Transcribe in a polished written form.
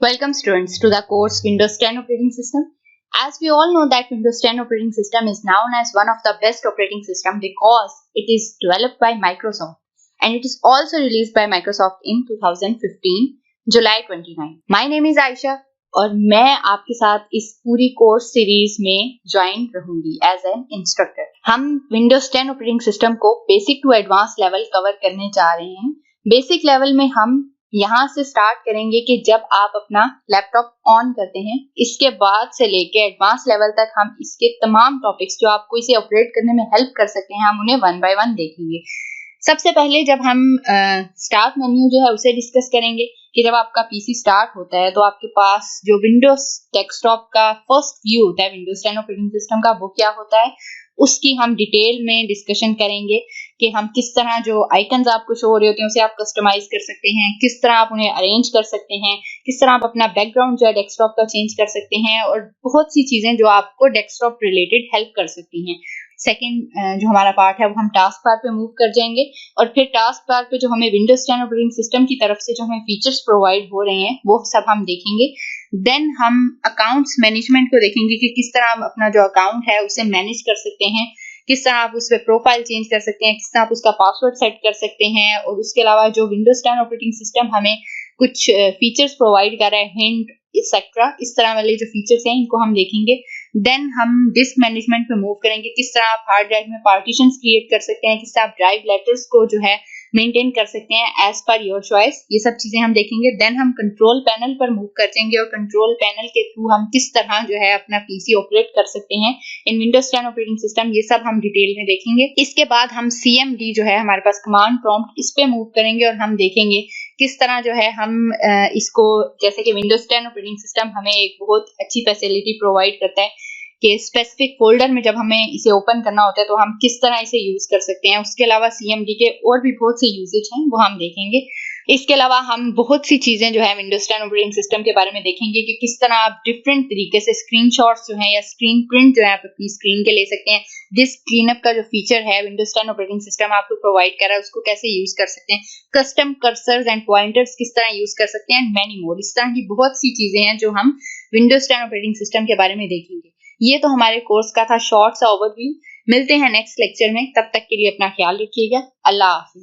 Welcome students to the course Windows 10 operating system. As we all know that Windows 10 operating system is known as one of the best operating system because it is developed by Microsoft and it is also released by Microsoft in 2015 July 29. My name is Aisha और मैं आपके साथ इस पूरी course series में join रहूंगी as an instructor. हम Windows 10 operating system को basic to advance level cover करने जा रहे हैं। बेसिक लेवल में हम यहाँ से स्टार्ट करेंगे कि जब आप अपना लैपटॉप ऑन करते हैं, इसके बाद से लेके एडवांस लेवल तक हम इसके तमाम टॉपिक्स जो आपको इसे ऑपरेट करने में हेल्प कर सकते हैं, हम उन्हें वन बाय वन देखेंगे। सबसे पहले जब हम स्टार्ट मेन्यू जो है उसे डिस्कस करेंगे कि जब आपका पीसी स्टार्ट होता है तो आपके पास जो विंडोज डेस्कटॉप का फर्स्ट व्यू होता है विंडोज 10 ऑपरेटिंग सिस्टम का, वो क्या होता है उसकी हम डिटेल में डिस्कशन करेंगे कि हम किस तरह जो आइकन्स आपको शो हो रहे होते हैं उसे आप कस्टमाइज कर सकते हैं, किस तरह आप उन्हें अरेंज कर सकते हैं, किस तरह आप अपना बैकग्राउंड जो है डेस्कटॉप का चेंज कर सकते हैं और बहुत सी चीजें जो आपको डेस्कटॉप रिलेटेड हेल्प कर सकती हैं। सेकेंड जो हमारा पार्ट है वो हम टास्क बार पे मूव कर जाएंगे और फिर टास्क बार पे जो हमें विंडोज 10 ऑपरेटिंग सिस्टम की तरफ से जो हमें फीचर्स प्रोवाइड हो रहे हैं वो सब हम देखेंगे। देन हम अकाउंट्स मैनेजमेंट को देखेंगे कि किस तरह हम अपना जो अकाउंट है उसे मैनेज कर सकते हैं, किस तरह आप उस पर प्रोफाइल चेंज कर सकते हैं, किस तरह आप उसका पासवर्ड सेट कर सकते हैं और उसके अलावा जो विंडोज 10 ऑपरेटिंग सिस्टम हमें कुछ फीचर्स प्रोवाइड कर रहा है, हिंट एक्सेट्रा, इस तरह वाले जो फीचर्स हैं इनको हम देखेंगे। देन हम डिस्क मैनेजमेंट पे मूव करेंगे, किस तरह आप हार्ड ड्राइव में पार्टीशंस क्रिएट कर सकते हैं, किस तरह आप ड्राइव लेटर्स को जो है मेंटेन कर सकते हैं एज पर योर चॉइस, ये सब चीजें हम देखेंगे। देन हम कंट्रोल पैनल पर मूव कर जाएंगे और कंट्रोल पैनल के थ्रू हम किस तरह जो है अपना पीसी ऑपरेट कर सकते हैं इन विंडोज 10 ऑपरेटिंग सिस्टम, ये सब हम डिटेल में देखेंगे। इसके बाद हम CMD जो है हमारे पास कमांड प्रॉम्प्ट, इस पे मूव करेंगे और हम देखेंगे किस तरह जो है हम इसको, जैसे कि विंडोज 10 ऑपरेटिंग सिस्टम हमें एक बहुत अच्छी फैसिलिटी प्रोवाइड करता है कि स्पेसिफिक फोल्डर में जब हमें इसे ओपन करना होता है तो हम किस तरह इसे यूज कर सकते हैं। उसके अलावा CMD के और भी बहुत से यूजेज हैं वो हम देखेंगे। इसके अलावा हम बहुत सी चीजें जो है विंडोज 10 ऑपरेटिंग सिस्टम के बारे में देखेंगे कि किस तरह आप डिफरेंट तरीके से स्क्रीनशॉट्स जो है या स्क्रीन प्रिंट जो है आप अपनी स्क्रीन के ले सकते हैं। डिस्क क्लीनअप का जो फीचर है विंडोज 10 ऑपरेटिंग सिस्टम आपको प्रोवाइड कर रहा है, उसको कैसे यूज कर सकते हैं, कस्टम कर्सर्स एंड पॉइंटर्स किस तरह यूज कर सकते हैं, एंड मैनी मोर। इस तरह की बहुत सी चीजें हैं जो हम विंडोज 10 ऑपरेटिंग सिस्टम के बारे में देखेंगे। ये तो हमारे कोर्स का था शॉर्ट सा ओवरव्यू। मिलते हैं नेक्स्ट लेक्चर में, तब तक के लिए अपना ख्याल रखिएगा। अल्लाह हाफिज।